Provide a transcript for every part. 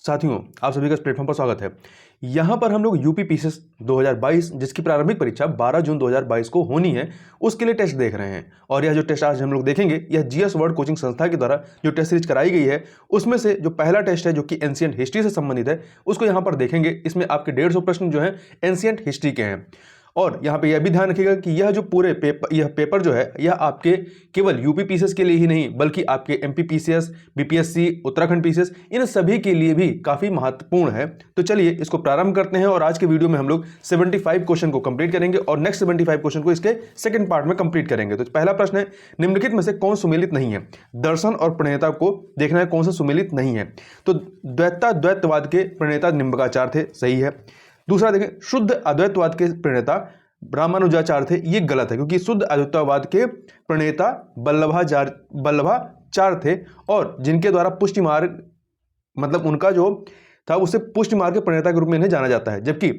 साथियों, आप सभी का इस प्लेटफॉर्म पर स्वागत है। यहाँ पर हम लोग यूपी पीसीएस 2022 जिसकी प्रारंभिक परीक्षा 12 जून 2022 को होनी है, उसके लिए टेस्ट देख रहे हैं। और यह जो टेस्ट आज हम लोग देखेंगे, यह जीएस वर्ल्ड कोचिंग संस्था के द्वारा जो टेस्ट सीरीज कराई गई है, उसमें से जो पहला टेस्ट है जो कि एंशिएंट हिस्ट्री से संबंधित है, उसको यहाँ पर देखेंगे। इसमें आपके 150 प्रश्न जो है एंशिएंट हिस्ट्री के हैं। और यहाँ पे यह भी ध्यान रखिएगा कि यह जो पूरे पेपर जो है यह आपके केवल यूपी पीसीएस के लिए ही नहीं बल्कि आपके MP PCS, BPSC, Uttarakhand PCS, इन सभी के लिए भी काफ़ी महत्वपूर्ण है। तो चलिए इसको प्रारंभ करते हैं और आज के वीडियो में हम लोग 75 क्वेश्चन को कंप्लीट करेंगे और नेक्स्ट 75 क्वेश्चन को इसके सेकंड पार्ट में कंप्लीट करेंगे। तो पहला प्रश्न है, निम्नलिखित में से कौन सुमेलित नहीं है? दर्शन और प्रणेता को देखना है कौन सा सुमेलित नहीं है। तो द्वैतवाद के प्रणेता निम्बकाचार्य थे, सही है। दूसरा देखें, शुद्ध अद्वैतवाद के प्रणेता रामानुजाचार्य थे, ये गलत है क्योंकि शुद्ध अद्वैतवाद के प्रणेता वल्लभाचार्य थे और जिनके द्वारा पुष्टि मार्ग मतलब उनका जो था उसे पुष्टि मार्ग के प्रणेता के रूप में इन्हें जाना जाता है। जबकि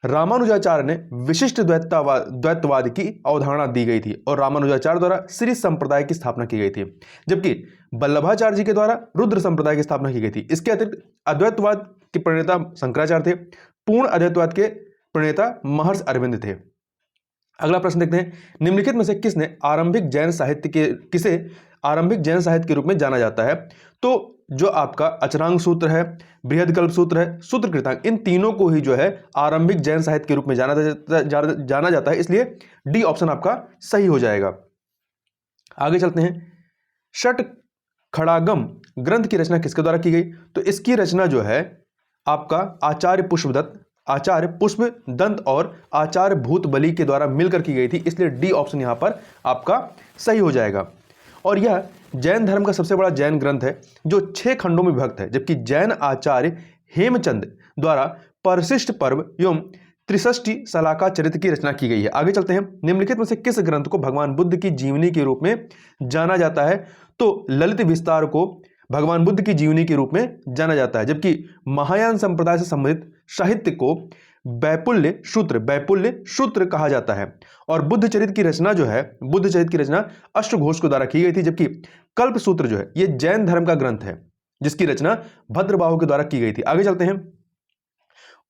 रामानुजाचार्य ने विशिष्ट द्वैतवाद की अवधारणा दी गई थी और रामानुजाचार्य द्वारा श्री संप्रदाय की स्थापना की गई थी, जबकि वल्लभाचार्य जी के द्वारा रुद्र संप्रदाय की स्थापना की गई थी। इसके अतिरिक्त अद्वैतवाद के प्रणेता शंकराचार्य थे, पूर्ण अद्वैतवाद के प्रणेता महर्षि अरविंद थे। अगला प्रश्न देखते हैं, निम्नलिखित में से किसे आरंभिक जैन साहित्य के रूप में जाना जाता है? तो जो आपका अचरांग सूत्र है, बृहदकल्प सूत्र है, सूत्र कृतांग, इन तीनों को ही जो है आरंभिक जैन साहित्य के रूप में जाना जाता है, इसलिए डी ऑप्शन आपका सही हो जाएगा। आगे चलते हैं, षट खड़ागम ग्रंथ की रचना किसके द्वारा की गई? तो इसकी रचना जो है आपका आचार्य पुष्पदंत और आचार्य भूतबली के द्वारा मिलकर की गई थी, इसलिए डी ऑप्शन यहां पर आपका सही हो जाएगा। और यह जैन धर्म का सबसे बड़ा जैन ग्रंथ है जो 6 खंडों में विभक्त है, जबकि जैन आचार्य हेमचंद द्वारा परशिष्ट पर्व एवं त्रिषष्टि सलाका चरित्र की रचना की गई है। आगे चलते हैं, निम्नलिखित में से किस ग्रंथ को भगवान बुद्ध की जीवनी के रूप में जाना जाता है? तो ललित विस्तार को भगवान बुद्ध की जीवनी के रूप में जाना जाता है, जबकि महायान संप्रदाय से संबंधित साहित्य को बैपुल्य सूत्र कहा जाता है। और बुद्ध चरित्र की रचना अष्टघोष के द्वारा की गई थी, जबकि कल्प सूत्र जो है ये जैन धर्म का ग्रंथ है जिसकी रचना भद्रबाहु के द्वारा की गई थी। आगे चलते हैं,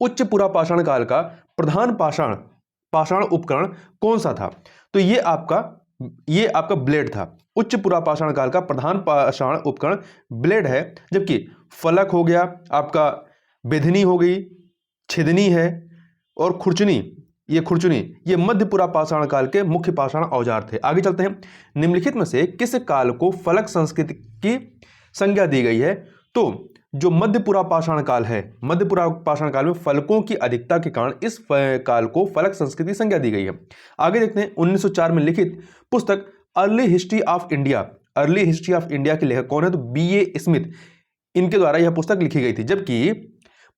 उच्च पुरापाषाण काल का प्रधान पाषाण उपकरण कौन सा था? तो ये आपका ब्लेड था। उच्च पुरापाषाण काल का प्रधान पाषाण उपकरण ब्लेड है, जबकि फलक हो गया, आपका बेधनी हो गई, छिदनी है और खुरचुनी ये मध्य पुरापाषाण काल के मुख्य पाषाण औजार थे। आगे चलते हैं, निम्नलिखित में से किस काल को फलक संस्कृति की संज्ञा दी गई है? तो जो मध्य पुरापाषाण काल है, मध्य पुरापाषाण काल में फलकों की अधिकता के कारण इस काल को फलक संस्कृति की संज्ञा दी गई है। आगे देखते हैं, 1904 में लिखित पुस्तक अर्ली हिस्ट्री ऑफ इंडिया के लेखक कौन है? तो बीए स्मिथ, इनके द्वारा यह पुस्तक लिखी गई थी। जबकि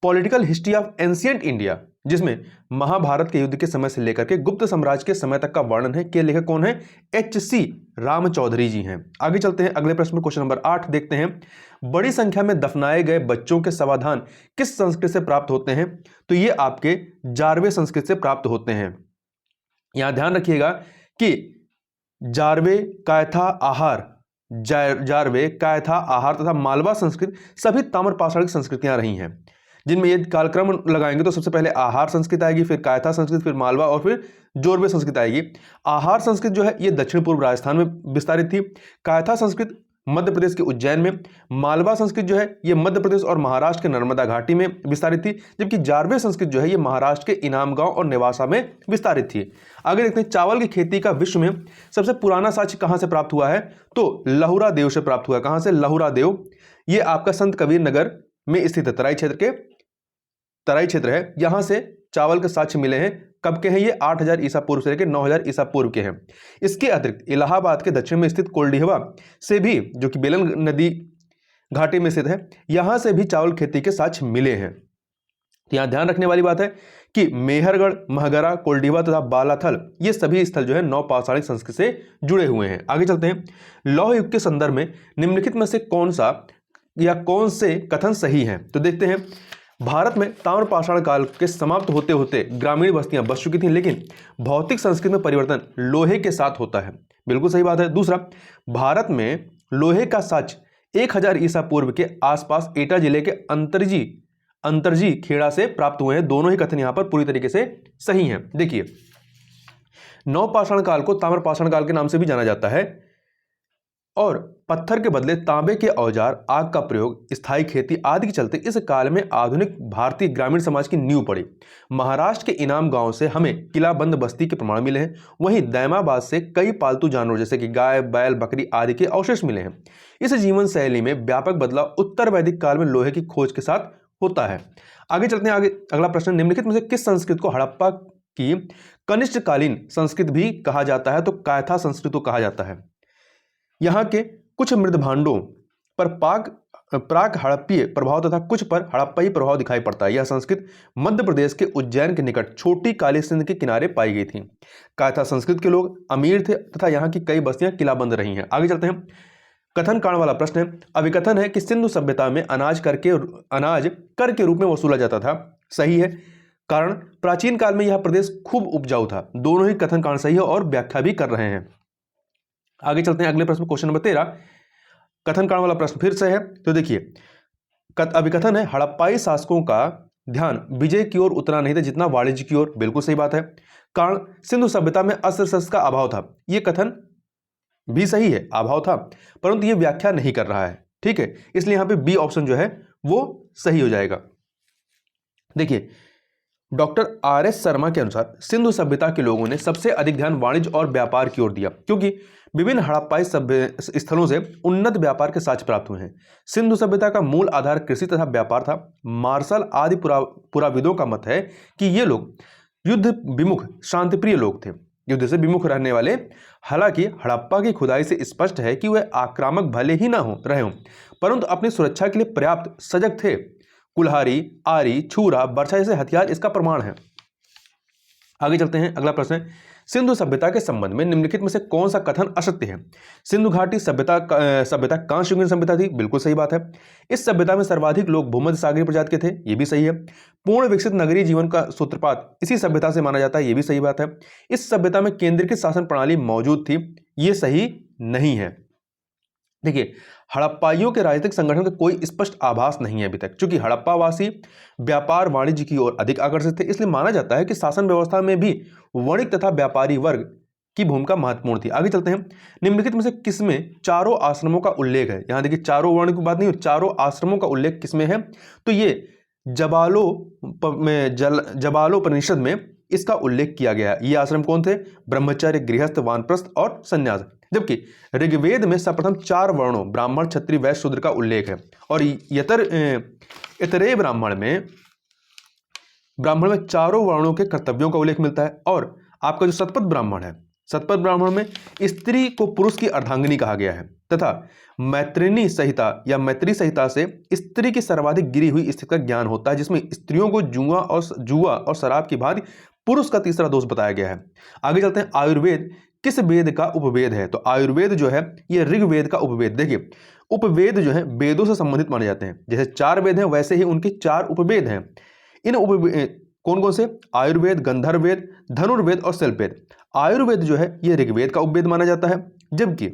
political history of ancient India, जिसमें महाभारत के युद्ध के समय से लेकर के गुप्त साम्राज्य के समय तक का वर्णन है, के लेखक कौन है? एच.सी. राम चौधरी जी हैं। आगे चलते हैं, अगले प्रश्न में क्वेश्चन नंबर 8 देखते हैं, बड़ी संख्या में दफनाए गए बच्चों के समाधान किस संस्कृत से प्राप्त होते हैं? तो ये आपके जारवे संस्कृत से प्राप्त होते हैं। यहां ध्यान रखिएगा कि जारवे, कायथा आहार तथा मालवा संस्कृत सभी ताम्रपाषाणिक संस्कृतियां रही हैं, जिनमें ये कालक्रम लगाएंगे तो सबसे पहले आहार संस्कृत आएगी, फिर कायथा संस्कृत, फिर मालवा और फिर जोरवे संस्कृत आएगी। आहार संस्कृत जो है ये दक्षिण पूर्व राजस्थान में विस्तारित थी, कायथा संस्कृत मध्य प्रदेश के उज्जैन में, मालवा संस्कृत जो है ये मध्य प्रदेश और महाराष्ट्र के नर्मदा घाटी में विस्तारित थी, जबकि जारवे संस्कृत जो है ये महाराष्ट्र के इनाम गांव और नेवासा में विस्तारित थी। आगे देखते हैं, चावल की खेती का विश्व में सबसे पुराना साक्ष्य कहां से प्राप्त हुआ है? तो लहुरा देव से प्राप्त हुआ है। कहां से? लहुरा देव। ये आपका संत कबीर नगर में स्थित है, तराई क्षेत्र है, यहां से चावल के साक्ष्य मिले हैं। कब के हैं ये? 8000 ईसा पूर्व से लेकर 9000 ईसा पूर्व के हैं। इसके अतिरिक्त इलाहाबाद के दक्षिण में स्थित कोल्डिहवा से भी, जो कि बेलन नदी घाटी में स्थित है, यहां से भी चावल खेती के साक्ष्य मिले हैं। यहां ध्यान रखने वाली बात है कि मेहरगढ़, महगरा, कोल्डिहवा तथा बालाथल ये सभी स्थल जो है नवपाषाणिक संस्कृति से जुड़े हुए हैं। आगे चलते हैं, लौह युग के संदर्भ में निम्नलिखित में से कौन से कथन सही हैं? तो देखते हैं, भारत में ताम्रपाषाण काल के समाप्त होते होते ग्रामीण बस्तियां बस चुकी थीं, लेकिन भौतिक संस्कृति में परिवर्तन लोहे के साथ होता है। बिल्कुल सही बात है। दूसरा, भारत में लोहे का साक्ष्य 1000 ईसा पूर्व के आसपास एटा जिले के अंतरजी खेड़ा से प्राप्त हुए हैं। दोनों ही कथन यहां पर पूरी तरीके से सही हैं। देखिए, नवपाषाण काल को ताम्रपाषाण काल के नाम से भी जाना जाता है और पत्थर के बदले तांबे के औजार, आग का प्रयोग, स्थायी खेती आदि के चलते इस काल में आधुनिक भारतीय ग्रामीण समाज की नींव पड़ी। महाराष्ट्र के इनाम गांव से हमें किलाबंद बस्ती के प्रमाण मिले हैं। वहीं दैमाबाद से कई पालतू जानवर जैसे कि गाय, बैल, बकरी आदि के अवशेष मिले हैं। इस जीवन शैली में व्यापक बदलाव उत्तर वैदिक काल में लोहे की खोज के साथ होता है। आगे चलते हैं। आगे अगला प्रश्न, निम्नलिखित में से किस संस्कृत को हड़प्पा की कनिष्ठकालीन संस्कृत भी कहा जाता है? तो कायथा संस्कृत को कहा जाता है। यहाँ के कुछ मृद भांडों पर प्राक हड़प्पीय प्रभाव तथा कुछ पर हड़प्पाई प्रभाव दिखाई पड़ता है। यह संस्कृत मध्य प्रदेश के उज्जैन के निकट छोटी काली सिंध के किनारे पाई गई थी। कायथा संस्कृत के लोग अमीर थे तथा यहाँ की कई बस्तियां किलाबंद रही हैं। आगे चलते हैं। कथन कांड वाला प्रश्न है। अभिकथन है कि सिंधु सभ्यता में अनाज कर के रूप में वसूला जाता था। सही है, कारण प्राचीन काल में यह प्रदेश खूब उपजाऊ था। दोनों ही कथन कांड सही है और व्याख्या भी कर रहे हैं। आगे चलते हैं अगले प्रश्न, क्वेश्चन नंबर 13। कथन कांड वाला प्रश्न फिर से है। तो देखिए, अभिकथन है हड़प्पाई शासकों का ध्यान विजय की ओर उतना नहीं था जितना वाणिज्य की ओर। बिल्कुल सही बात है। कारण सिंधु सभ्यता में अस्त्र शस्त्र का अभाव था। यह कथन भी सही है, अभाव था, परंतु यह व्याख्या नहीं कर रहा है। ठीक है, इसलिए यहां पे बी ऑप्शन जो है वो सही हो जाएगा। देखिए, डॉक्टर आर.एस. शर्मा के अनुसार सिंधु सभ्यता के लोगों ने सबसे अधिक ध्यान वाणिज्य और व्यापार की ओर दिया, क्योंकि विभिन्न हड़प्पाई स्थलों से उन्नत व्यापार के साक्ष्य प्राप्त हुए हैं। सिंधु सभ्यता का मूल आधार कृषि तथा व्यापार था। मार्शल आदि पुराविदों का मत है कि ये लोग युद्ध विमुख शांतिप्रिय लोग थे, युद्ध से विमुख रहने वाले। हालांकि हड़प्पा की खुदाई से स्पष्ट है कि वे आक्रामक भले ही ना हो रहे हों, परंतु अपनी सुरक्षा के लिए पर्याप्त सजग थे। कुल्हाड़ी, आरी, छुरा, बर्छा जैसे हथियार इसका प्रमाण है। आगे चलते हैं। अगला प्रश्न है, सिंधु सभ्यता के संबंध में निम्नलिखित में से कौन सा कथन असत्य है? सिंधु घाटी सभ्यता कांस्य युगीन सभ्यता थी। बिल्कुल सही बात है। इस सभ्यता में सर्वाधिक लोग भूमध्य सागरीय प्रजाति के थे। यह भी सही है। पूर्ण विकसित नगरीय जीवन का सूत्रपात इसी सभ्यता से माना जाता है। यह भी सही बात है। इस सभ्यता में केंद्रीकृत शासन प्रणाली मौजूद थी। यह सही नहीं है। देखिए, हड़प्पाइयों के राजनीतिक संगठन का कोई स्पष्ट आभास नहीं है अभी तक, क्योंकि हड़प्पावासी व्यापार वाणिज्य की ओर अधिक आकर्षित थे। इसलिए माना जाता है कि शासन व्यवस्था में भी वणिक तथा व्यापारी वर्ग की भूमिका महत्वपूर्ण थी। आगे चलते हैं। निम्नलिखित में से किसमें चारों आश्रमों का उल्लेख है? यहां देखिए, चारों वर्ण की बात नहीं, चारों आश्रमों का उल्लेख किसमें है? तो ये जबालोपनिषद में इसका उल्लेख किया गया है। ये आश्रम कौन थे? ब्रह्मचर्य, गृहस्थ, वानप्रस्थ और संन्यास। जबकि ऋग्वेद में सर्वप्रथम 4 वर्णों ब्राह्मण, क्षत्रिय, वैश्य, शूद्र का उल्लेख है। और इतरे ब्राह्मण में चारों वर्णों के कर्तव्यों का उल्लेख मिलता है। और आपका जो शतपथ ब्राह्मण है, शतपथ ब्राह्मण में स्त्री को पुरुष की अर्धांगिनी कहा गया है तथा मैत्रिणी संहिता या मैत्री संहिता से स्त्री की सर्वाधिक गिरी हुई स्थिति का ज्ञान होता है, जिसमें स्त्रियों को जुआ और शराब की भांति पुरुष का तीसरा दोष बताया गया है। आगे चलते हैं। आयुर्वेद किस वेद का उपवेद है? तो आयुर्वेद जो है ये ऋग्वेद का उपवेद। देखिए, उपवेद जो है वेदों से संबंधित माने जाते हैं। जैसे 4 वेद हैं वैसे ही उनके 4 उपवेद हैं। इन उपवेद कौन कौन से? आयुर्वेद, गंधर्ववेद, धनुर्वेद और शिल्पवेद। आयुर्वेद जो है ये ऋग्वेद का उपवेद माना जाता है, जबकि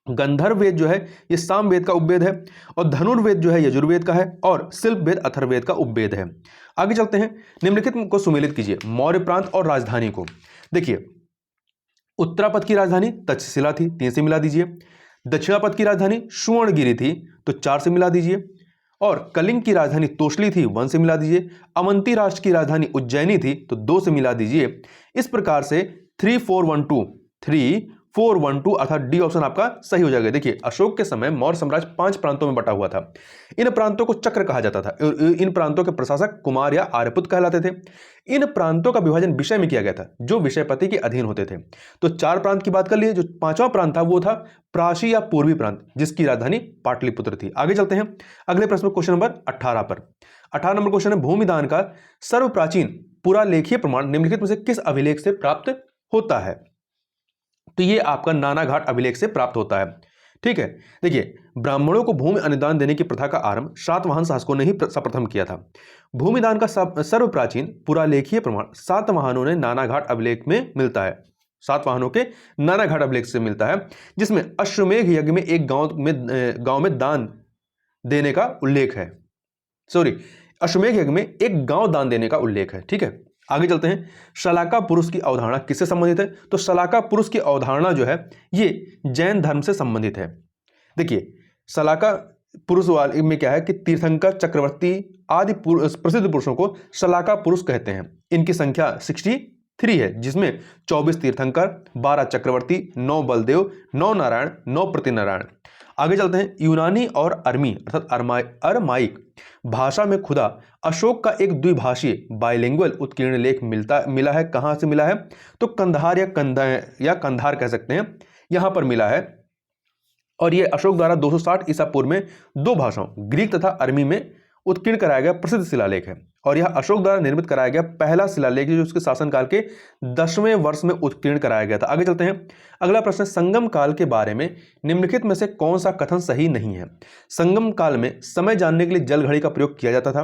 गंधर्ववेद जो है ये सामवेद का उपवेद है, और धनुर्वेद जो है यजुर्वेद का है, और शिल्पवेद अथर्ववेद का उपवेद है। आगे चलते हैं। निम्नलिखित को सुमेलित कीजिए। मौर्य प्रांत और राजधानी को। देखिए, उत्तरापद की राजधानी तक्षशिला थी, 3 से मिला दीजिए। दक्षिणापद की राजधानी सुवर्णगिरी थी, तो 4 से मिला दीजिए। और कलिंग की राजधानी तोषली थी, 1 से मिला दीजिए। अवंती राष्ट्र की राजधानी उज्जैनी थी, तो 2 से मिला दीजिए। इस प्रकार से 3412 अर्थात डी ऑप्शन आपका सही हो जाएगा। देखिए, अशोक के समय मौर्य साम्राज्य 5 प्रांतों में बटा हुआ था। इन प्रांतों को चक्र कहा जाता था। इन प्रांतों के प्रशासक कुमार या आर्यपुत्र कहलाते थे। इन प्रांतों का विभाजन विषय में किया गया था, जो विषयपति के अधीन होते थे। तो 4 प्रांत की बात कर लिए। जो 5वां प्रांत था वो था प्राची या पूर्वी प्रांत, जिसकी राजधानी पाटलिपुत्र थी। आगे चलते हैं अगले प्रश्न, क्वेश्चन नंबर 18 पर। 18 नंबर क्वेश्चन है, भूमिदान का सर्वप्राचीन पुरालेखीय प्रमाण निम्नलिखित में से किस अभिलेख से प्राप्त होता है? तो ये आपका नानाघाट अभिलेख से प्राप्त होता है। ठीक है। देखिए, ब्राह्मणों को भूमि अनुदान देने की प्रथा का आरंभ सातवाहन शासकों ने ही सर्वप्रथम किया था। भूमिदान का सर्वप्राचीन पुरालेखीय प्रमाण सातवाहनों ने नानाघाट अभिलेख में मिलता है। 7 वाहनों के नानाघाट अभिलेख से मिलता है, जिसमें अश्वमेध यज्ञ में एक गांव में दान देने का उल्लेख है। सॉरी, अश्वमेध यज्ञ में एक गांव दान देने का उल्लेख है। ठीक है, आगे चलते हैं। शलाका पुरुष की अवधारणा किससे संबंधित है? तो शलाका पुरुष की अवधारणा जो है ये जैन धर्म से संबंधित है। देखिए, शलाका पुरुष वाले में क्या है कि तीर्थंकर, चक्रवर्ती आदि प्रसिद्ध पुरुषों को शलाका पुरुष कहते हैं। इनकी संख्या 63 है, जिसमें 24 तीर्थंकर, 12 चक्रवर्ती, 9 बलदेव, 9 नारायण, 9 प्रतिनारायण। आगे चलते हैं। यूनानी और अर्मी अर्थात अरमाइक भाषा में खुदा अशोक का एक द्विभाषीय बाइलिंगुअल उत्कीर्ण लेख मिला है। कहां से मिला है? तो कंधार या कंधार कह सकते हैं, यहां पर मिला है। और यह अशोक द्वारा 260 ईसा पूर्व में 2 भाषाओं ग्रीक तथा अर्मी में उत्कीर्ण कराया गया प्रसिद्ध शिलालेख है। और यह अशोक द्वारा निर्मित कराया गया पहला शिलालेख जो उसके शासनकाल के 10वें वर्ष में उत्कीर्ण कराया गया था। आगे चलते हैं। अगला प्रश्न है, संगम काल के बारे में निम्नलिखित में से कौन सा कथन सही नहीं है? संगम काल में समय जानने के लिए जल घड़ी का प्रयोग किया जाता था,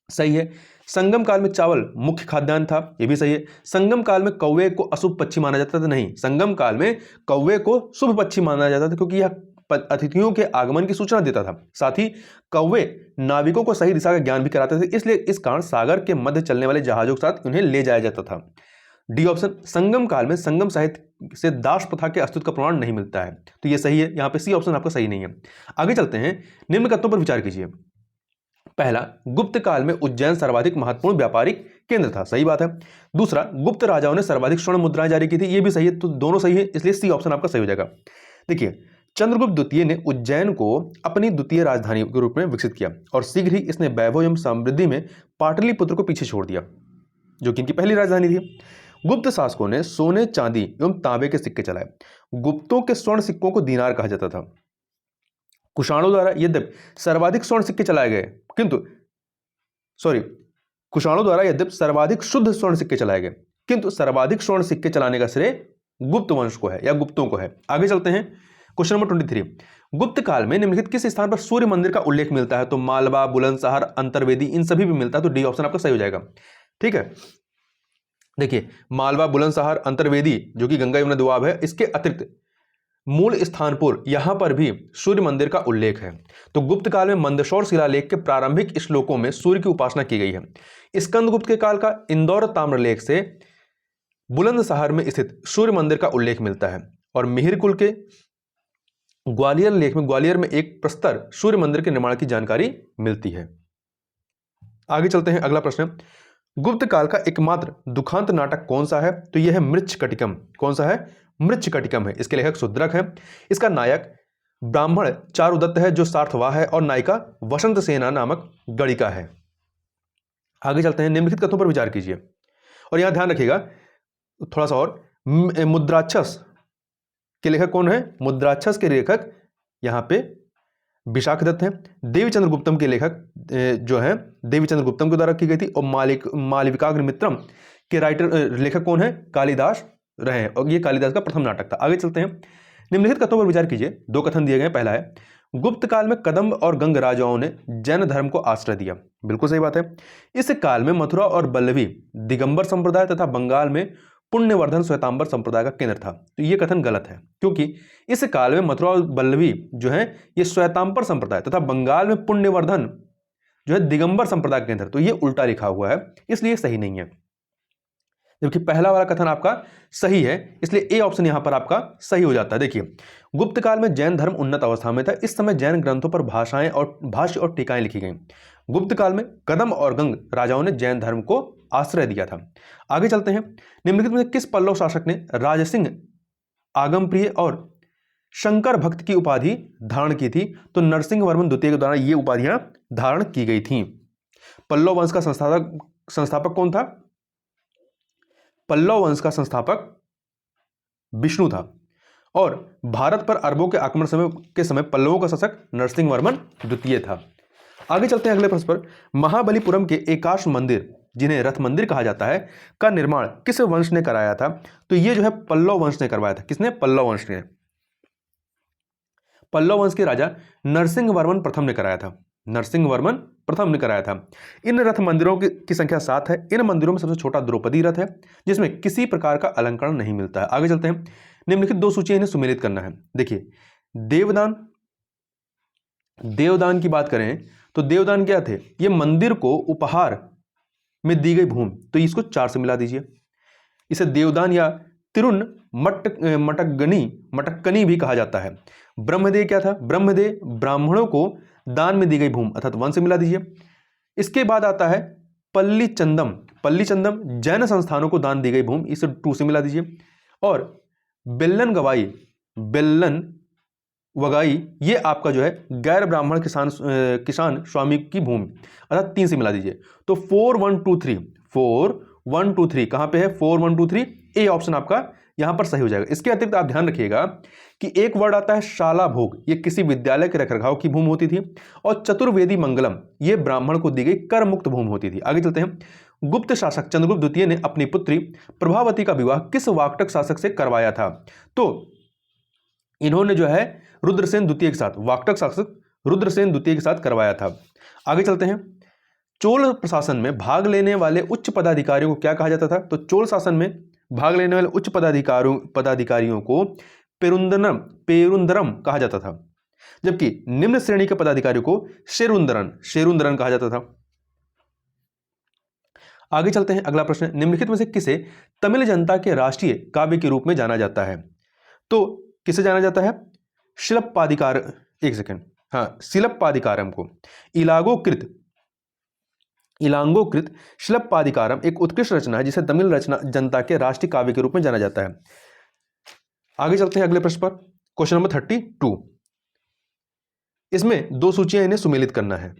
सही है। संगम काल में चावल मुख्य खाद्यान्न था, यह भी सही है। संगम काल में कौवे को अशुभ पक्षी माना जाता था, नहीं, संगम काल में कौवे को शुभ पक्षी माना जाता था, क्योंकि यह अतिथियों के आगमन की सूचना देता था। साथ ही कौवे नाविकों को सही दिशा का ज्ञान भी कराते थे, इसलिए इस कारण सागर के मध्य चलने वाले जहाजों के साथ उन्हें ले जाया जाता था। डी ऑप्शन, संगम काल में संगम साहित्य से दास प्रथा के अस्तित्व का प्रमाण नहीं मिलता है, तो यह सही है। यहां पे सी ऑप्शन आपका सही नहीं है। आगे चलते हैं। निम्न कथनों पर विचार कीजिए। पहला, गुप्त काल में उज्जैन सर्वाधिक महत्वपूर्ण व्यापारिक केंद्र था, सही बात है। दूसरा, गुप्त राजाओं ने सर्वाधिक स्वर्ण मुद्राएं जारी की थी, यह भी सही है, तो दोनों सही है, इसलिए सी ऑप्शन आपका सही हो जाएगा। देखिए, चंद्रगुप्त द्वितीय ने उज्जैन को अपनी द्वितीय राजधानी के रूप में विकसित किया और शीघ्र ही इसने वैभव एवं समृद्धि में पाटलिपुत्र को पीछे छोड़ दिया, जो कि इनकी पहली राजधानी थी। गुप्त शासकों ने सोने, चांदी एवं तांबे के सिक्के चलाए। गुप्तों के स्वर्ण सिक्कों को दीनार कहा जाता था। कुषाणों द्वारा यद्यपि सर्वाधिक स्वर्ण सिक्के चलाए गए, कुषाणों द्वारा यद्यपि सर्वाधिक शुद्ध स्वर्ण सिक्के चलाए गए, किंतु सर्वाधिक स्वर्ण सिक्के चलाने का श्रेय गुप्त वंश को है या गुप्तों को है। आगे चलते हैं। क्वेश्चन नंबर 23, गुप्त काल में निम्नलिखित किस स्थान पर सूर्य मंदिर का उल्लेख मिलता है? तो मालवा, बुलंदशहर, अंतर्वेदी, इन सभी भी मिलता है, तो डी ऑप्शन आपका सही हो जाएगा। ठीक है, देखिए, मालवा, बुलंदशहर, अंतर्वेदी जो कि गंगा यमुना दोआब है, इसके अतिरिक्त मूल स्थानपुर, यहां पर भी सूर्य मंदिर का उल्लेख है। तो गुप्त काल में मंदसौर शिलालेख के प्रारंभिक श्लोकों में सूर्य की उपासना की गई है। स्कंदगुप्त के काल का इंदौर ताम्रलेख से बुलंदशहर में स्थित सूर्य मंदिर का उल्लेख मिलता है। और मिहिरकुल के ग्वालियर लेख में ग्वालियर में एक प्रस्तर सूर्य मंदिर के निर्माण की जानकारी मिलती है। आगे चलते हैं। अगला प्रश्न, गुप्त काल का एकमात्र दुखांत नाटक कौन सा है? तो यह है मृच्छकटिकम। कौन सा है? मृच्छकटिकम है। इसके लेखक शूद्रक है। इसका नायक ब्राह्मण चारुदत्त है जो सार्थवाह है, और नायिका वसंत सेना नामक गणिका है। आगे चलते हैं। निम्नलिखित कथनों पर विचार कीजिए और यहां ध्यान रखिएगा थोड़ा सा और। मुद्राक्षस के लेखक कौन है? मुद्राक्षस के लेखक यहां पे विशाखदत्त हैं। देवीचंद्र गुप्तम के लेखक जो है देवीचंद्र गुप्तम के द्वारा की गई थी। और मालविकाग्निमित्रम के लेखक कौन है? कालिदास रहे हैं, और ये कालिदास का प्रथम नाटक था। आगे चलते हैं। निम्नलिखित कथनों पर विचार कीजिए। 2 कथन दिए गए। पहला है, गुप्त काल में कदंब और गंग राजाओं ने जैन धर्म को आश्रय दिया। बिल्कुल सही बात है। इस काल में मथुरा और बल्लभी दिगंबर संप्रदाय तथा बंगाल में पुण्यवर्धन श्वेतांबर संप्रदाय का केंद्र था। तो यह कथन गलत है, क्योंकि इस काल में मथुरा और बल्लभी जो है ये श्वेतांबर संप्रदाय तथा बंगाल में पुण्यवर्धन जो है दिगंबर संप्रदाय का केंद्र, तो ये उल्टा लिखा हुआ है, इसलिए सही नहीं है। जबकि पहला वाला कथन आपका सही है, इसलिए ए ऑप्शन यहां पर आपका सही हो जाता है। देखिए, गुप्त काल में जैन धर्म उन्नत अवस्था में था। इस समय जैन ग्रंथों पर भाषाएं और भाष्य और टीकाएं लिखी गई। गुप्त काल में कदंब और गंग राजाओं ने जैन धर्म को आश्रय दिया था। आगे चलते हैं। निम्नलिखित में किस पल्लव शासक ने राजसिंह, आगमप्रिय और शंकर भक्त की उपाधि धारण की थी? तो नरसिंह वर्मन द्वितीय के द्वारा ये उपाधियां धारण की गई थी। पल्लव वंश का संस्थापक कौन था? पल्लव वंश का संस्थापक विष्णु था, और भारत पर अरबों के आक्रमण के समय पल्लवों का शासक नरसिंह वर्मन द्वितीय था। आगे चलते हैं अगले प्रश्न पर। महाबलीपुरम के एकाश मंदिर, जिन्हें रथ मंदिर कहा जाता है, का निर्माण किस वंश ने कराया था? तो ये जो है पल्लव वंश ने करवाया था। किसने? पल्लव वंश ने। पल्लव वंश के राजा नरसिंह वर्मन प्रथम ने कराया था। नरसिंह वर्मन प्रथम ने कराया था। इन रथ मंदिरों की संख्या 7 है। इन मंदिरों में सबसे छोटा द्रौपदी रथ है जिसमें किसी प्रकार का अलंकरण नहीं मिलता है। आगे चलते हैं, निम्नलिखित दो सूचियां इन्हें सुमेलित करना है। देखिए, देवदान, देवदान की बात करें तो देवदान क्या थे, ये मंदिर को उपहार में दी गई भूमि, तो इसको 4 से मिला दीजिए। इसे देवदान या तिरुन मटक्कनी भी कहा जाता है। ब्रह्मदेव क्या था, ब्रह्मदेव ब्राह्मणों को दान में दी गई भूमि, अर्थात 1 से मिला दीजिए। इसके बाद आता है पल्ली चंदम जैन संस्थानों को दान दी गई भूमि, इसे 2 से मिला दीजिए। और बेल्लन वगाई ये आपका जो है गैर ब्राह्मण किसान स्वामी की भूमि, अर्थात 3 से मिला दीजिए। तो 4 1 2 3 कहां पे है, 4 1 2 3, ए ऑप्शन आपका यहां पर सही हो जाएगा। इसके अतिरिक्त आप ध्यान रखिएगा कि एक वर्ड आता है शाला भोग, ये किसी विद्यालय के रखरखाव की भूमि होती थी। और चतुर्वेदी मंगलम ये ब्राह्मण को दी गई कर मुक्त भूमि होती थी। आगे चलते हैं, गुप्त शासक चंद्रगुप्त द्वितीय ने अपनी पुत्री प्रभावती का विवाह किस वाकटक शासक से करवाया था? तो इन्होंने जो है रुद्रसेन द्वितीय के साथ, वाकटक शासक रुद्रसेन द्वितीय के साथ करवाया था। आगे चलते हैं, चोल प्रशासन में भाग लेने वाले उच्च पदाधिकारियों को क्या कहा जाता था? तो चोल शासन में भाग लेने वाले उच्च पदाधिकारियों को पेरुंदरम कहा जाता था, जबकि निम्न श्रेणी के पदाधिकारियों को शेरुंदरन कहा जाता था। आगे चलते हैं, अगला प्रश्न, निम्नलिखित में से किसे तमिल जनता के राष्ट्रीय काव्य के रूप में जाना जाता है? तो किसे जाना जाता है? शिलप्पाधिकारम को। इलांगोकृत शिलप्पाधिकारम एक उत्कृष्ट रचना है जिसे तमिल रचना जनता के राष्ट्रीय काव्य के रूप में जाना जाता है। आगे चलते हैं अगले प्रश्न पर, क्वेश्चन नंबर 32। इसमें 2 सूचियां इन्हें सुमेलित करना है,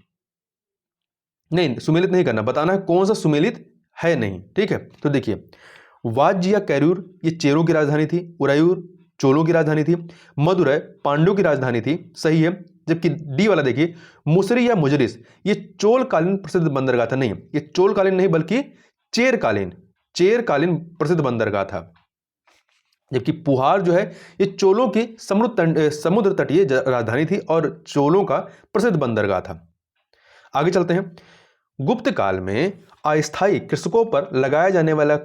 नहीं सुमेलित नहीं करना, बताना है कौन सा सुमेलित है नहीं, ठीक है। तो देखिए, वाज्य या कैरूर ये चेरों की राजधानी थी, उरायूर चोलों की राजधानी थी, मदुरै पांड्यों की राजधानी थी, सही है। जबकि डी वाला देखिए, मुसरी या मुजरिस ये चोलकालीन प्रसिद्ध बंदरगाह था, नहीं ये चोलकालीन नहीं बल्कि चेरकालीन प्रसिद्ध बंदरगाह था। जबकि पुहार जो है ये चोलों की समुद्र तटीय राजधानी थी और चोलों का प्रसिद्ध बंदरगाह था। आगे चलते हैं, गुप्त काल में अस्थायी कृषकों पर लगाया जाने वाला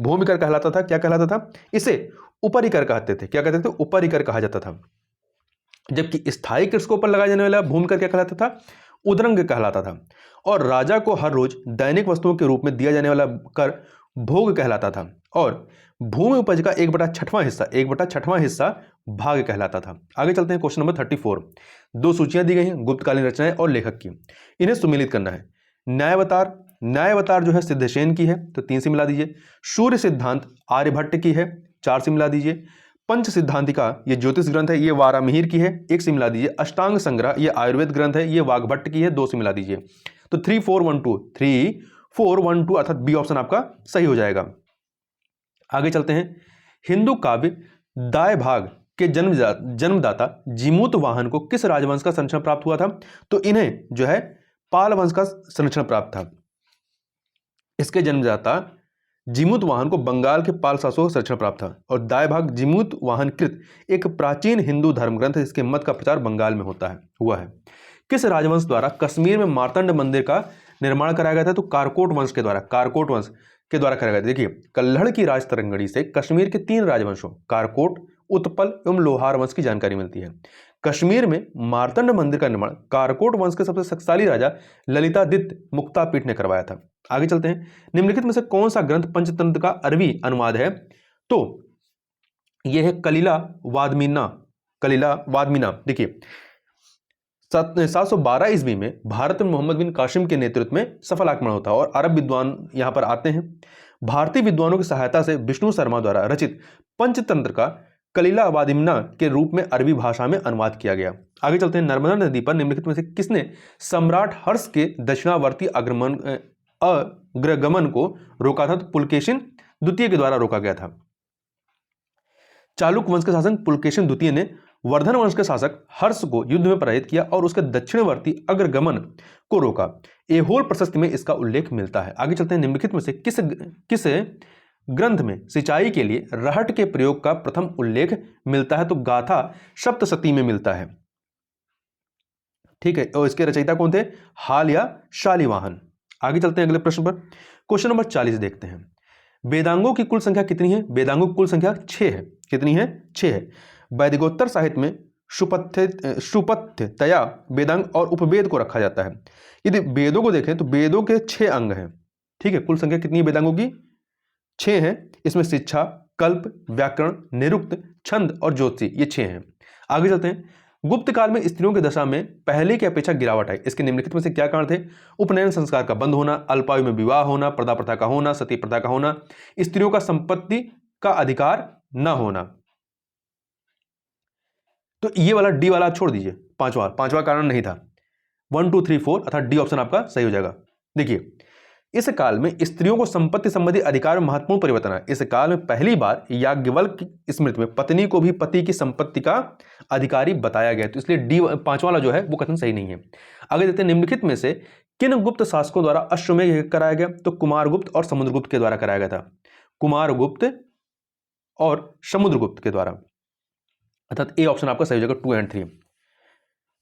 भूमि कर कहलाता था, क्या कहलाता था? इसे ऊपरी कर कहते थे, क्या कहते थे? ऊपरी कर कहा जाता था। जबकि स्थायी कृषकों पर लगाया जाने वाला भूमि कर क्या कहलाता था? उद्रंग कहलाता था। और राजा को हर रोज दैनिक वस्तुओं के रूप में दिया जाने वाला कर भोग कहलाता था। और भूमि उपज का 1/6 हिस्सा भाग कहलाता था। आगे चलते हैं, क्वेश्चन नंबर 34। 2 सूचियां दी गई हैं गुप्तकालीन रचनाएं और लेखक की, इन्हें सुमेलित करना है। न्यायावतार जो है सिद्धसेन की है, तो 3 से मिला दीजिए। सूर्य सिद्धांत आर्यभट्ट की है, 4 से मिला दीजिए। पंच सिद्धांतिका ये ज्योतिष ग्रंथ है, ये वारामिहिर की है, 1 से मिला दीजिए। अष्टांग संग्रह ये आयुर्वेद ग्रंथ है, ये वाघभट्ट की है, 2 से मिला दीजिए। तो 3 4 1 2 अर्थात बी ऑप्शन आपका सही हो जाएगा। आगे चलते हैं, हिंदू काव्य दाय भाग के जन्मदाता जीमूत वाहन को किस राजवंश का संरक्षण प्राप्त हुआ था? तो इन्हें जो है पाल वंश का संरक्षण प्राप्त था। इसके जन्मदाता जीमूत वाहन को बंगाल के पाल शासकों का संरक्षण प्राप्त था। और दाय भाग जीमूत वाहन कृत एक प्राचीन हिंदू धर्म ग्रंथ है जिसके मत का प्रचार बंगाल में हुआ है। किस राजवंश द्वारा कश्मीर में मार्तंड मंदिर का निर्माण कराया गया था? तो कारकोट वंश के द्वारा कराया गया था। देखिए, कल्हड़ की राजतरंगड़ी से कश्मीर के 3 राजवंशों कारकोट, उत्पल एवं लोहार वंश की जानकारी मिलती है। कश्मीर में मार्तंड मंदिर का निर्माण कारकोट वंश के सबसे शक्तिशाली राजा ललितादित्य मुक्तापीठ ने करवाया था। आगे चलते हैं, निम्नलिखित में से कौन सा ग्रंथ पंचतंत्र का अरबी अनुवाद है? तो यह है कलिला वादमीना। देखिए, 712 ईस्वी में भारत में मोहम्मद बिन कासिम के नेतृत्व में सफल आक्रमण होता है और अरब विद्वान यहां पर आते हैं। भारतीय विद्वानों की सहायता से विष्णु शर्मा द्वारा रचित पंचतंत्र का कलिला वादिमना के रूप में अरबी भाषा में अनुवाद किया गया। आगे चलते हैं, नर्मदा नदी पर निम्नलिखित में से किसने सम्राट हर्ष के दक्षिणावर्ती अग्रगमन को रोका था? तो पुलकेशिन द्वितीय के द्वारा रोका गया था। चालुक्य वंश के शासक पुलकेशिन द्वितीय ने वर्धन वंश के शासक हर्ष को युद्ध में पराजित किया और उसके दक्षिणवर्ती अग्रगमन को रोका। एहोल प्रशस्ति में इसका उल्लेख मिलता है। आगे चलते हैं, निम्नलिखित में से किस ग्रंथ में सिंचाई के लिए रहट के प्रयोग का प्रथम उल्लेख मिलता है? तो गाथा सप्तशती में मिलता है। ठीक है, और इसके रचयिता कौन थे? हाल या शालिवाहन। आगे चलते हैं अगले प्रश्न पर। क्वेश्चन नंबर 40 देखते हैं। वेदांगों की कुल संख्या कितनी है? वेदांगों की कुल संख्या 6 है। कितनी है? 6 है। वैदिकोत्तर साहित्य में सुपथ्य तया वेदांग और उपवेद को रखा जाता है। यदि वेदों को देखें तो वेदों के 6 अंग हैं। ठीक है, कुल संख्या कितनी है वेदांगों की? 6 हैं। इसमें शिक्षा, कल्प, व्याकरण, निरुक्त, छंद और ज्योतिषी, ये 6 हैं। आगे चलते हैं। गुप्त काल में स्त्रियों की दशा में पहले की अपेक्षा गिरावट आई। इसके निम्नलिखित में से क्या कारण थे? उपनयन संस्कार का बंद होना, अल्पायु में विवाह होना, पर्दा प्रथा का होना, सती प्रथा का होना, स्त्रियों का संपत्ति का अधिकार न होना। तो ये वाला डी वाला छोड़ दीजिए, पांचवा कारण नहीं था। 1 2 3 4 अर्थात डी ऑप्शन आपका सही हो जाएगा। देखिए, इस काल में स्त्रियों को संपत्ति संबंधी अधिकार में महत्वपूर्ण परिवर्तन है। इस काल में पहली बार याज्ञवल्क्य की स्मृति में पत्नी को भी पति की संपत्ति का अधिकारी बताया गया। तो इसलिए डी पांचवा वाला जो है वो कथन सही नहीं है। आगे देखते हैं, निम्नलिखित में से किन गुप्त शासकों द्वारा अश्वमेध कराया गया? तो कुमारगुप्त और समुद्रगुप्त के द्वारा कराया गया था। कुमारगुप्त और समुद्रगुप्त के द्वारा, अर्थात ए ऑप्शन आपका सही हो जाएगा 2 और 3।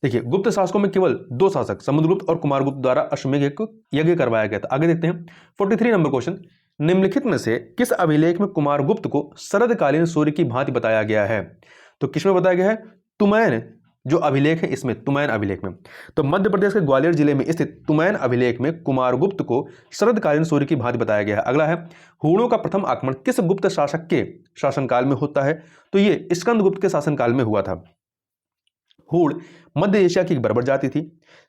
देखिए, गुप्त शासकों में केवल 2 शासक समुद्रगुप्त और कुमारगुप्त द्वारा अश्वमेध यज्ञ करवाया गया था। आगे देखते हैं 43 नंबर क्वेश्चन। निम्नलिखित में से किस अभिलेख में कुमारगुप्त को शरदकालीन सूर्य की भांति बताया गया है? तो किसमें बताया गया है? तुमैन जो अभिलेख है इसमें, तुमैन अभिलेख में। तो मध्य प्रदेश के ग्वालियर जिले में स्थित तुमैन अभिलेख में कुमारगुप्त को शरदकालीन सूर्य की भांति बताया गया है। अगला है, हूणों का प्रथम आक्रमण किस गुप्त शासक के शासनकाल में होता है? तो ये स्कंदगुप्त के शासनकाल में हुआ था। हूण मध्य एशिया की एक बर्बर जाति थी।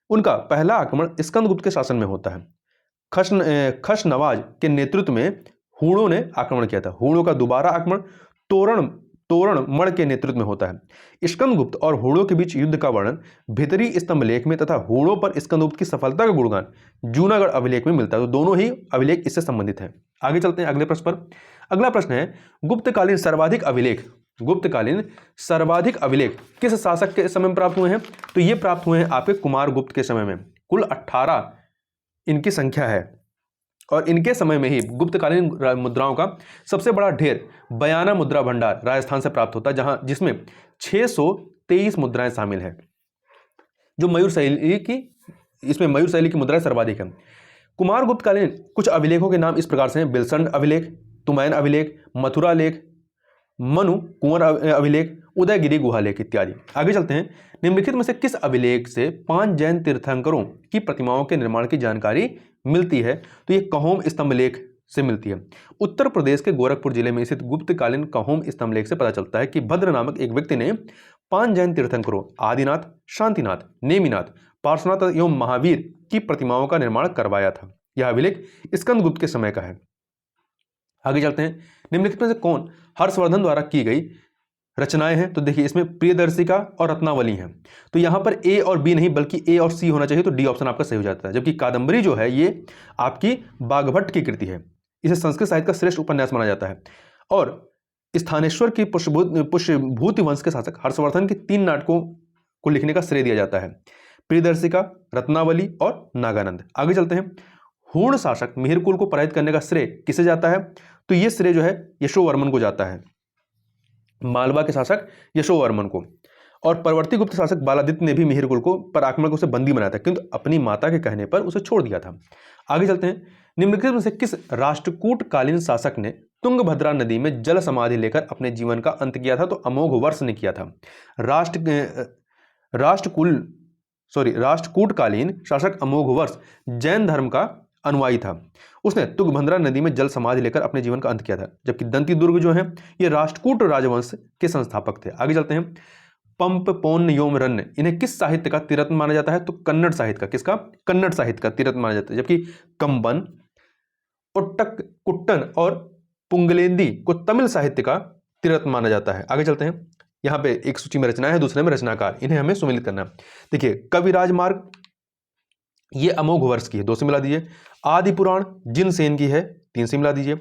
उनका पहला आक्रमण स्कंदगुप्त के शासन में होता है। खशनवाज के नेतृत्व में हूणों ने आक्रमण किया था। हूणों का दोबारा आक्रमण तोरणमण के नेतृत्व में होता है। स्कंदगुप्त और हूणों के बीच युद्ध का वर्णन भीतरी स्तंभ लेख में तथा हूणों पर स्कंदगुप्त की सफलता का गुणगान जूनागढ़ अभिलेख में मिलता है। तो दोनों ही अभिलेख इससे संबंधित हैं। आगे चलते हैं अगले प्रश्न पर। अगला प्रश्न है, गुप्तकालीन सर्वाधिक अभिलेख किस शासक के समय में प्राप्त हुए हैं? तो ये प्राप्त हुए हैं आपके कुमारगुप्त के समय में। कुल 18 इनकी संख्या है और इनके समय में ही गुप्तकालीन मुद्राओं का सबसे बड़ा ढेर बयाना मुद्रा भंडार राजस्थान से प्राप्त होता है, जिसमें 623 मुद्राएं शामिल है। जो मयूर शैली की मुद्राएं सर्वाधिक है। कुमारगुप्त कालीन कुछ अभिलेखों के नाम इस प्रकार से हैं: बिलसंड अभिलेख, तुमैन अभिलेख, मथुरा लेख, मनु कुंवर अभिलेख, उदयगिरी गुहा लेख इत्यादि। आगे चलते हैं। निम्नलिखित में से किस अभिलेख से 5 जैन तीर्थंकरों की प्रतिमाओं के निर्माण की जानकारी मिलती है? तो ये कहोम स्तंभ लेख से मिलती है। उत्तर प्रदेश के गोरखपुर जिले में स्थित गुप्तकालीन कहोम स्तंभ लेख से पता चलता है कि भद्र नामक एक व्यक्ति ने 5 जैन तीर्थंकरों आदिनाथ, शांतिनाथ, नेमिनाथ, पार्श्वनाथ एवं महावीर की प्रतिमाओं का निर्माण करवाया था। यह अभिलेख स्कंदगुप्त के समय का है। आगे चलते हैं। निम्नलिखित में से कौन हर्षवर्धन द्वारा की गई रचनाएं हैं? तो देखिए, इसमें प्रियदर्शिका और रत्नावली हैं। तो यहां पर ए और बी नहीं बल्कि ए और सी होना चाहिए। तो डी ऑप्शन आपका सही हो जाता है। जबकि कादंबरी जो है ये आपकी बागभट्ट की कृति है। इसे संस्कृत साहित्य का श्रेष्ठ उपन्यास माना जाता है। और स्थानेश्वर की पुष्यभूति वंश के शासक हर्षवर्धन के 3 नाटकों को लिखने का श्रेय दिया जाता है: प्रियदर्शिका, रत्नावली और नागानंद। आगे चलते हैं। हूण शासक मिहिरकुल को पराजित करने का श्रेय किसे जाता है? तो यह श्रेय जो है यशोवर्मन को जाता है, मालवा के शासक यशोवर्मन को। और परवर्ती गुप्त शासक बालादित्य ने भी मिहिरकुल को पर आक्रमण को उसे बंदी बनाया था, किंतु अपनी माता के कहने पर उसे छोड़ दिया था। आगे चलते हैं। निम्नलिखित में से किस राष्ट्रकूटकालीन शासक ने तुंगभद्रा नदी में जल समाधि लेकर अपने जीवन का अंत किया था? तो अमोघ वर्ष ने किया था। राष्ट्रकूटकालीन शासक अमोघ वर्ष जैन धर्म का अनुयायी था। उसने तुंगभद्रा नदी में जल समाधि लेकर अपने जीवन का अंत किया था। जबकि दंती दुर्ग जो है ये राष्ट्रकूट राजवंश के संस्थापक थे। आगे चलते हैं। पंप, पौन्न, योमरण्य इन्हें किस साहित्य का तिरत्न माना जाता है? तो कन्नड़ साहित्य का। किसका? कन्नड़ साहित्य का तिरत्न माना जाता है। जबकि कंबन, कुट्टन और पुंगलेंदी को तमिल साहित्य का तिरत्न माना जाता है। आगे चलते हैं। यहाँ पे एक सूची में रचनाएं है, दूसरे में रचनाकार, इन्हें हमें सुमिलित करना। देखिए, कविराज मार्ग ये अमोघ वर्ष की है, 2 से मिला दीजिए। आदि पुराण जिनसेन की है, 3 से मिला दीजिए।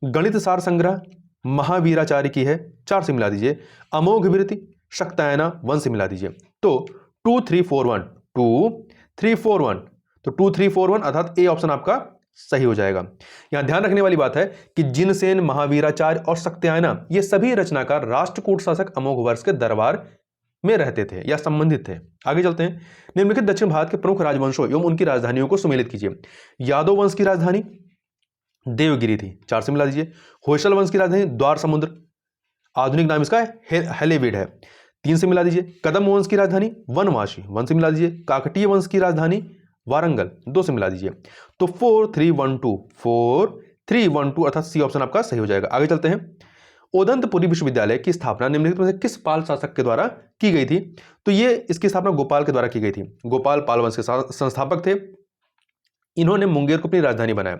गणित सार संग्रह महावीराचार्य की है, 4 से मिला दीजिए। अमोघ वृत्ति शक्तायना 1 से मिला दीजिए। तो 2 3 4 1 2 3 4 1, तो 2 3 4 1 अर्थात ए ऑप्शन आपका सही हो जाएगा। यहां ध्यान रखने वाली बात है कि जिनसेन, महावीराचार्य और शक्तायना ये सभी रचनाकार राष्ट्रकूट शासक अमोघ वर्ष के दरबार में रहते थे या संबंधित थे। आगे चलते हैं। निम्नलिखित दक्षिण भारत के प्रमुख राजवंशों एवं उनकी राजधानियों को सुमेलित कीजिए। यादव वंश की राजधानी देवगिरी थी, 4 से मिला दीजिए। होयसल वंश की राजधानी द्वार समुद्र, आधुनिक नाम इसका हेलेविड है, 3 से मिला दीजिए। कदम वंश की राजधानी वनवासी, 1 से मिला दीजिए। काकतीय वंश की राजधानी वारंगल, 2 से मिला दीजिए। तो 4-3-1-2 अर्थात सी ऑप्शन आपका सही हो जाएगा। आगे चलते हैं। ओदंतपुरी विश्वविद्यालय की स्थापना निम्नलिखित में से किस पाल शासक के द्वारा की गई थी? तो ये इसकी स्थापना गोपाल के द्वारा की गई थी। गोपाल पाल वंश के संस्थापक थे। इन्होंने मुंगेर को अपनी राजधानी बनाया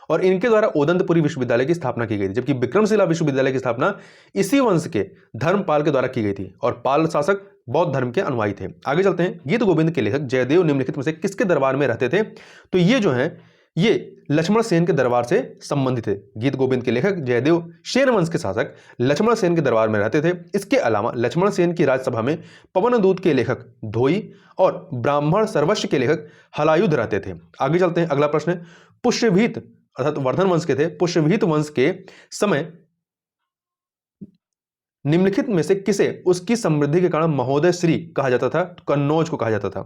और इनके द्वारा ओदंतपुरी विश्वविद्यालय की स्थापना की गई थी, जबकि विक्रमशिला विश्वविद्यालय की स्थापना इसी वंश के धर्मपाल के द्वारा की गई थी और पाल शासक बौद्ध धर्म के अनुयायी थे। आगे चलते हैं। गीत गोविंद के लेखक जयदेव निम्नलिखित में से किसके दरबार में रहते थे? तो ये जो है ये लक्ष्मण सेन के दरबार से संबंधित है। गीत गोविंद के लेखक जयदेव सेन वंश के शासक लक्ष्मण सेन के दरबार में रहते थे। इसके अलावा लक्ष्मण सेन की राज्यसभा में पवनदूत के लेखक धोई और ब्राह्मण सर्वस्व के लेखक हलायुध रहते थे। आगे चलते हैं। अगला प्रश्न है। पुष्यभीत अर्थात वर्धन वंश के थे। पुष्यभीत वंश के समय निम्नलिखित में से किसे उसकी समृद्धि के कारण महोदय श्री कहा जाता था? कन्नौज को कहा जाता था।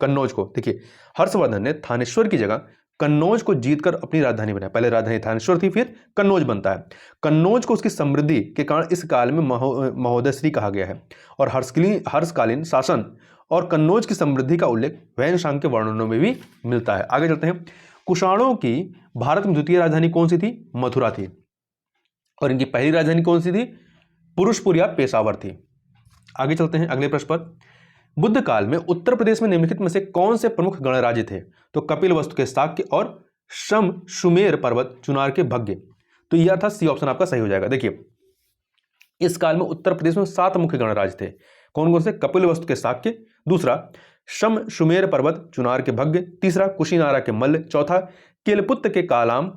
कन्नौज को देखिए, हर्षवर्धन ने थानेश्वर की जगह कन्नौज को जीतकर अपनी राजधानी बनाया। पहले राजधानी थानेश्वर थी, फिर कन्नौज बनता है। कन्नौज को उसकी समृद्धि के कारण इस काल में महोदय श्री कहा गया है। और हर्षकालीन शासन और कन्नौज की समृद्धि का उल्लेख वैनशांग के वर्णनों में भी मिलता है। आगे चलते हैं। कुषाणों की भारत में द्वितीय राजधानी कौन सी थी? मथुरा थी। और इनकी पहली राजधानी कौन सी थी? पुरुषपुर या पेशावर थी। आगे चलते हैं अगले प्रश्न पर। बुद्ध काल में उत्तर प्रदेश में निम्नलिखित में से कौन से प्रमुख गणराज्य थे? तो कपिलवस्तु के शाक्य और शम सुमेर पर्वत चुनार के भग्य। तो यह था सी ऑप्शन आपका सही हो जाएगा। देखिए, इस काल में उत्तर प्रदेश में 7 मुख्य गणराज्य थे। कौन कौन से? कपिलवस्तु के शाक्य, दूसरा शम सुमेर पर्वत चुनार के भग्य, तीसरा कुशीनारा के मल्ल, चौथा केलपुत्र के कालाम,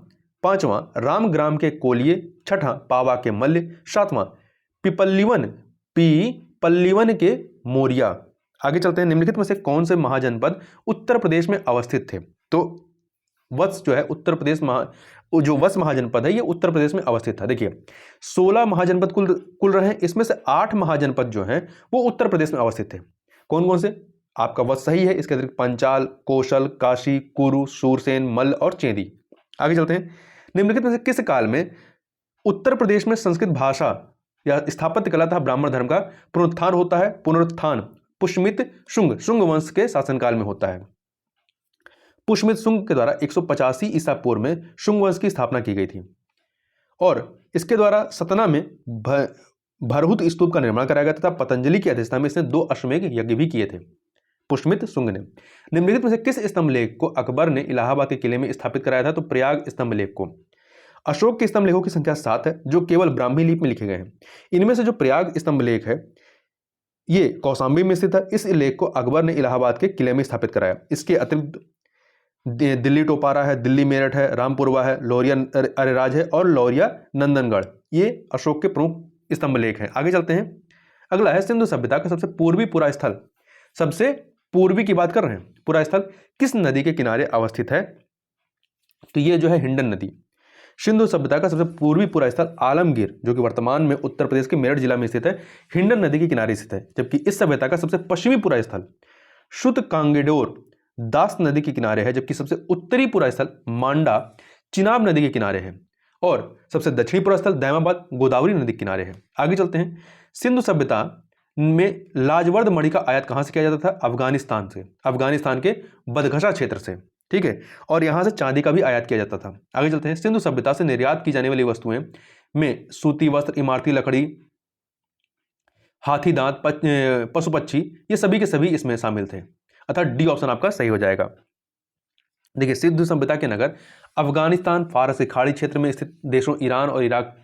पांचवां रामग्राम के कोलिये, छठा पावा के मल्ल, सातवां पीपल्लीवन के मोरिया। आगे चलते हैं। निम्नलिखित में से कौन से महाजनपद उत्तर प्रदेश में अवस्थित थे? तो वत्स जो है उत्तर प्रदेश जो वत्स महाजनपद है ये उत्तर प्रदेश में अवस्थित था। देखिए, 16 महाजनपद कुल रहे हैं, इसमें से 8 महाजनपद जो हैं वो उत्तर प्रदेश में अवस्थित थे। कौन कौन से? आपका वत्स सही है, इसके अतिरिक्त पंचाल, कौशल, काशी, कुरु, सूरसेन, मल्ल और चेदी। आगे चलते हैं। निम्नलिखित में से किस काल में उत्तर प्रदेश में संस्कृत भाषा या स्थापत्य कला तथा ब्राह्मण धर्म का पुनरुत्थान होता है? पुनरुत्थान पुष्मित शुंग वंश के शासनकाल में होता है। पुष्मित शुंग के द्वारा 185 ईसा पूर्व में शुंग वंश की स्थापना की गई थी और इसके द्वारा सतना में भरहुत स्तूप का निर्माण कराया गया तथा पतंजलि की अध्यक्षता में इसने 2 अश्वमेध यज्ञ भी किए थे पुष्मित शुंग ने। निम्नलिखित में से किस स्तंभलेख को अकबर ने इलाहाबाद के किले में स्थापित कराया था? तो प्रयाग स्तंभलेख को। अशोक के स्तंभलेखों की संख्या 7 है जो केवल ब्राह्मी लिपि में लिखे गए हैं। इनमें से जो प्रयाग स्तंभलेख है ये कौशाम्बी में स्थित है। इस लेख को अकबर ने इलाहाबाद के किले में स्थापित कराया। इसके अतिरिक्त दिल्ली टोपारा है, दिल्ली मेरठ है, रामपुरवा है, लौरिया अरेराज है और लौरिया नंदनगढ़, ये अशोक के प्रमुख स्तंभलेख हैं। आगे चलते हैं। अगला है सिंधु सभ्यता का सबसे पूर्वी पुरा स्थल। सबसे पूर्वी की बात कर रहे हैं। पुरा स्थल किस नदी के किनारे अवस्थित है? तो ये जो है हिंडन नदी। सिंधु सभ्यता का सबसे पूर्वी पुरा स्थल आलमगीर, जो कि वर्तमान में उत्तर प्रदेश के मेरठ जिला में स्थित है, हिंडन नदी के किनारे स्थित है। जबकि इस सभ्यता का सबसे पश्चिमी पुरा स्थल शुद्ध कांगेडोर दास नदी के किनारे है। जबकि सबसे उत्तरी पुरा स्थल मांडा चिनाब नदी के किनारे है और सबसे दक्षिणी पुरा स्थल दैमाबाद गोदावरी नदी के किनारे है। आगे चलते हैं। सिंधु सभ्यता में लाजवर्द मणि का आयात कहां से किया जाता था? अफगानिस्तान से, अफगानिस्तान के बदखशा क्षेत्र से, ठीक है। और यहां से चांदी का भी आयात किया जाता था। आगे चलते हैं। सिंधु सभ्यता से निर्यात की जाने वाली वस्तुएं में सूती वस्त्र, इमारती लकड़ी, हाथी दांत, पशु पक्षी, ये सभी के सभी इसमें शामिल थे। अर्थात डी ऑप्शन आपका सही हो जाएगा। देखिए, सिंधु सभ्यता के नगर अफगानिस्तान, फारस के खाड़ी क्षेत्र में स्थित देशों ईरान और इराक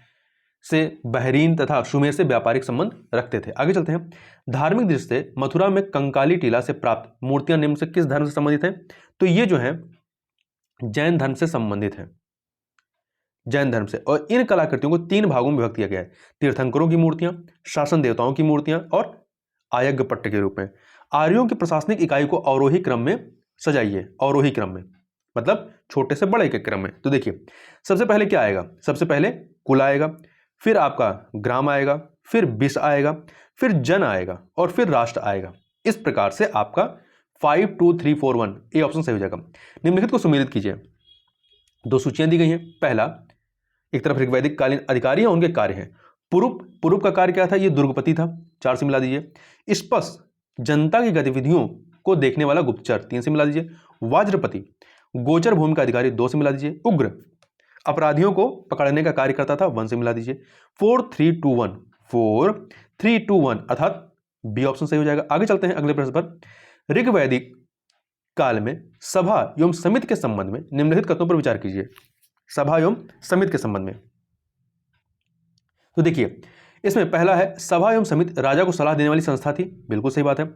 से, बहरीन तथा सुमेर से व्यापारिक संबंध रखते थे। आगे चलते हैं। धार्मिक दृष्टि से मथुरा में कंकाली टीला से प्राप्त मूर्तियां निम्न से किस धर्म से संबंधित हैं? तो ये जो है जैन धर्म से संबंधित है, जैन धर्म से। और इन कलाकृतियों को 3 भागों में विभक्त किया गया है। तीर्थंकरों की मूर्तियां, शासन देवताओं की मूर्तियां और आयज्ञपट्ट के रूप में। आर्यों की प्रशासनिक इकाई को अवरोही क्रम में सजाइए। अवरोही क्रम में मतलब छोटे से बड़े के क्रम में। तो देखिए, सबसे पहले क्या आएगा? सबसे पहले कुल आएगा, फिर आपका ग्राम आएगा, फिर विश्व आएगा, फिर जन आएगा और फिर राष्ट्र आएगा। इस प्रकार से आपका 5 2 3 4 1 ए ऑप्शन सही हो जाएगा। निम्नलिखित को सम्मिलित कीजिए। दो सूचियां दी गई हैं। पहला, एक तरफ ऋग्वैदिक कालीन अधिकारी हैं, उनके कार्य हैं। पुरुप का कार्य क्या था? ये दुर्गपति था, 4 से मिला दीजिए। स्पष्ट, जनता की गतिविधियों को देखने वाला गुप्तचर, 3 से मिला दीजिए। वाज्रपति, गोचर भूमि का अधिकारी, 2 से मिला दीजिए। उग्र, अपराधियों को पकड़ने का कार्य करता था, 1 से मिला दीजिए। 4 3 2 1 4 3 2 1 अर्थात बी ऑप्शन सही हो जाएगा। आगे चलते हैं अगले प्रश्न पर। ऋग्वैदिक काल में सभा एवं समिति के संबंध में निम्नलिखित कथनों पर विचार कीजिए। सभा एवं समिति के संबंध में तो देखिए, इसमें पहला है सभा एवं समिति राजा को सलाह देने वाली संस्था थी, बिल्कुल सही बात है।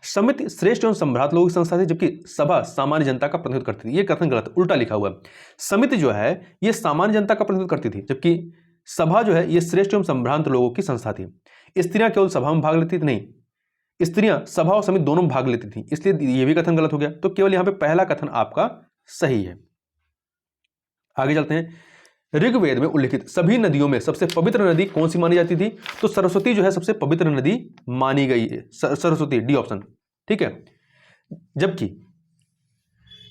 समिति श्रेष्ठ एवं सम्राट लोगों की संस्था थी, जबकि सभा सामान्य जनता का प्रतिनिधित्व करती थी। ये कथन गलत, उल्टा लिखा हुआ है। समिति जो है ये सामान्य जनता का प्रतिनिधित्व करती थी, जबकि सभा जो है ये श्रेष्ठ एवं सम्भ्रांत लोगों की संस्था थी। स्त्रियां केवल सभा में भाग लेती थी, नहीं, स्त्रियां सभा और समिति दोनों में भाग लेती थी, इसलिए ये भी कथन गलत हो गया। तो केवल यहां पे पहला कथन आपका सही है। आगे चलते हैं। ऋग्वेद में उल्लिखित सभी नदियों में सबसे पवित्र नदी कौन सी मानी जाती थी? तो सरस्वती जो है सबसे पवित्र नदी मानी गई है, सरस्वती, डी ऑप्शन, ठीक है। जबकि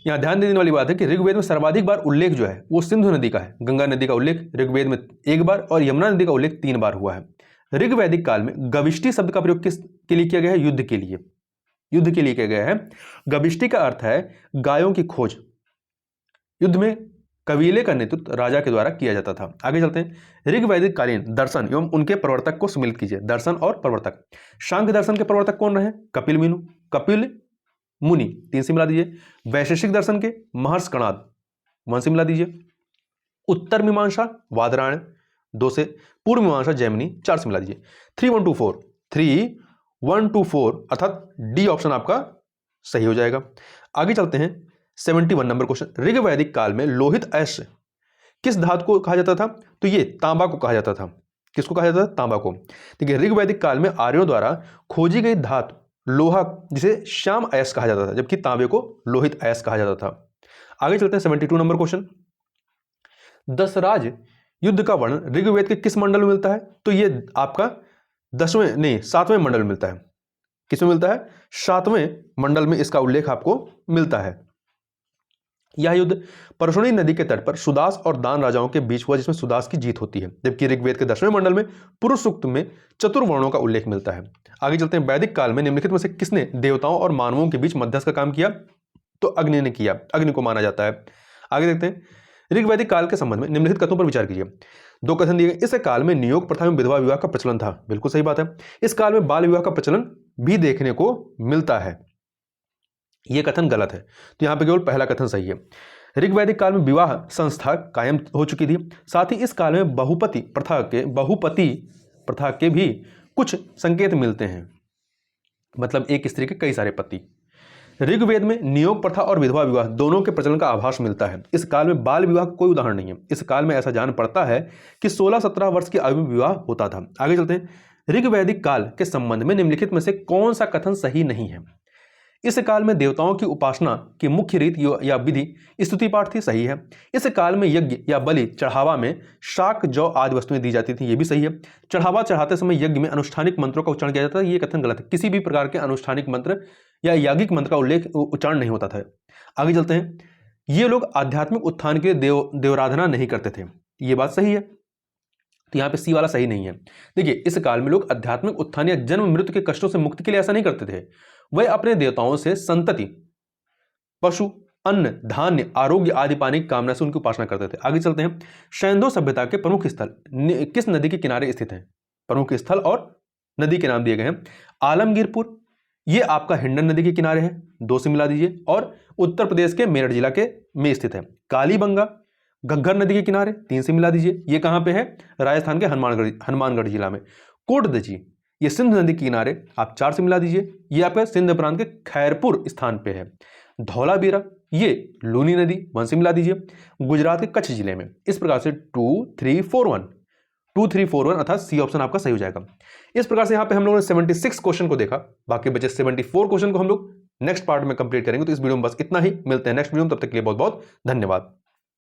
यहां ध्यान देने वाली बात है कि ऋग्वेद में सर्वाधिक बार उल्लेख जो है वो सिंधु नदी का है। गंगा नदी का उल्लेख ऋग्वेद में 1 बार और यमुना नदी का उल्लेख 3 बार हुआ है। ऋग्वैदिक काल में गविष्टि शब्द का प्रयोग किस के लिए किया गया है? युद्ध के लिए, युद्ध के लिए किया गया है। गविष्टि का अर्थ है गायों की खोज। युद्ध में कबीले का नेतृत्व राजा के द्वारा किया जाता था। आगे चलते हैं। ऋग्वैदिक कालीन दर्शन एवं उनके प्रवर्तक को सम्मिलित कीजिए। दर्शन और प्रवर्तक। सांख्य दर्शन के प्रवर्तक कौन रहे? कपिल मुनि, 3 से मिला दीजिए। वैशेषिक दर्शन के महर्षि कणाद, 1 से मिला दीजिए। उत्तर मीमांसा वादरायण, 2 से। पूर्व मीमांसा जैमिनी, 4 से मिला दीजिए। 3 1 2 4 3 1 2 4 अर्थात डी ऑप्शन आपका सही हो जाएगा। आगे चलते हैं। 71 नंबर क्वेश्चन। ऋग्वैदिक काल में लोहित अयस्क किस धातु को कहा जाता था? तो ये तांबा को कहा जाता था। किसको कहा जाता था? तांबा को। देखिए, ऋग्वैदिक काल में आर्यों द्वारा खोजी गई धातु लोहा, जिसे श्याम अयस्क कहा जाता था, जबकि तांबे को लोहित अयस्क कहा जाता था। आगे चलते हैं। 72 नंबर क्वेश्चन। दशराज युद्ध का वर्णन ऋग्वेद के किस मंडल में मिलता है? तो ये आपका 7वें मंडल में मिलता है। किसमें मिलता है? 7वें मंडल में इसका उल्लेख आपको मिलता है। यह युद्ध परशुनी नदी के तट पर सुदास और दान राजाओं के बीच हुआ, जिसमें सुदास की जीत होती है। जबकि ऋग्वेद के 10वें मंडल में पुरुष सूक्त में चतुर्वर्णों का उल्लेख मिलता है। आगे चलते हैं। वैदिक काल में निम्नलिखित में से किसने देवताओं और मानवों के बीच मध्यस्थ का काम किया? तो अग्नि ने किया, अग्नि को माना जाता है। आगे देखते हैं। ऋग्वैदिक काल के संबंध में निम्नलिखित कथनों पर विचार कीजिए। 2 कथन दिए गए। इस काल में नियोग प्रथा में विधवा विवाह का प्रचलन था, बिल्कुल सही बात है। इस काल में बाल विवाह का प्रचलन भी देखने को मिलता है, यह कथन गलत है। तो यहां पर केवल पहला कथन सही है। ऋग्वैदिक काल में विवाह संस्था कायम हो चुकी थी। साथ ही इस काल में बहुपति प्रथा के भी कुछ संकेत मिलते हैं, मतलब एक स्त्री के कई सारे पति। ऋग्वेद में नियोग प्रथा और विधवा विवाह दोनों के प्रचलन का आभास मिलता है। इस काल में बाल विवाह का कोई उदाहरण नहीं है। इस काल में ऐसा जान पड़ता है कि 16-17 वर्ष की आयु में विवाह होता था। आगे चलते हैं। ऋग्वैदिक काल के संबंध में निम्नलिखित में से कौन सा कथन सही नहीं है? इस काल में देवताओं की उपासना की मुख्य रीति या विधि स्तुति पाठ थी, सही है। इस काल में यज्ञ या बलि चढ़ावा में शाक, जौ आदि वस्तुएं दी जाती थी, यह भी सही है। चढ़ावा चढ़ाते समय यज्ञ में अनुष्ठानिक मंत्रों का उच्चारण किया जाता था, यह कथन गलत है। किसी भी प्रकार के अनुष्ठानिक मंत्र या याज्ञिक मंत्र का उच्चारण नहीं होता था। आगे चलते हैं। ये लोग आध्यात्मिक उत्थान के लिए देवराधना नहीं करते थे, यह बात सही है। तो यहाँ पे सी वाला सही नहीं है। देखिए, इस काल में लोग आध्यात्मिक उत्थान या जन्म मृत्यु के कष्टों से मुक्ति के लिए ऐसा नहीं करते थे। वह अपने देवताओं से संतति, पशु, अन्न, धान्य, आरोग्य आदि पाने की कामना से उनकी उपासना करते थे। आगे चलते हैं। सैंधव सभ्यता के प्रमुख स्थल किस नदी के किनारे स्थित हैं? प्रमुख स्थल और नदी के नाम दिए गए हैं। आलमगीरपुर, ये आपका हिंडन नदी के किनारे है, 2 से मिला दीजिए, और उत्तर प्रदेश के मेरठ जिला के में स्थित है। कालीबंगा घग्गर नदी के किनारे, 3 से मिला दीजिए, ये कहां पे है? राजस्थान के हनुमानगढ़ जिला में। कोटदजी, ये सिंध नदी के किनारे, आप 4 से मिला दीजिए, ये आपका सिंध प्रांत के खैरपुर स्थान पे है। धौलावीरा, ये लूनी नदी, 1 से मिला दीजिए, गुजरात के कच्छ जिले में। इस प्रकार से 2 3 4 1 अर्थात सी ऑप्शन आपका सही हो जाएगा। इस प्रकार से यहाँ पे हम लोगों ने 76 क्वेश्चन को देखा, बाकी बचे 74 क्वेश्चन को हम लोग नेक्स्ट पार्ट में कंप्लीट करेंगे। तो इस वीडियो में बस इतना ही, मिलते हैं नेक्स्ट वीडियो में, तब तक के लिए बहुत बहुत धन्यवाद।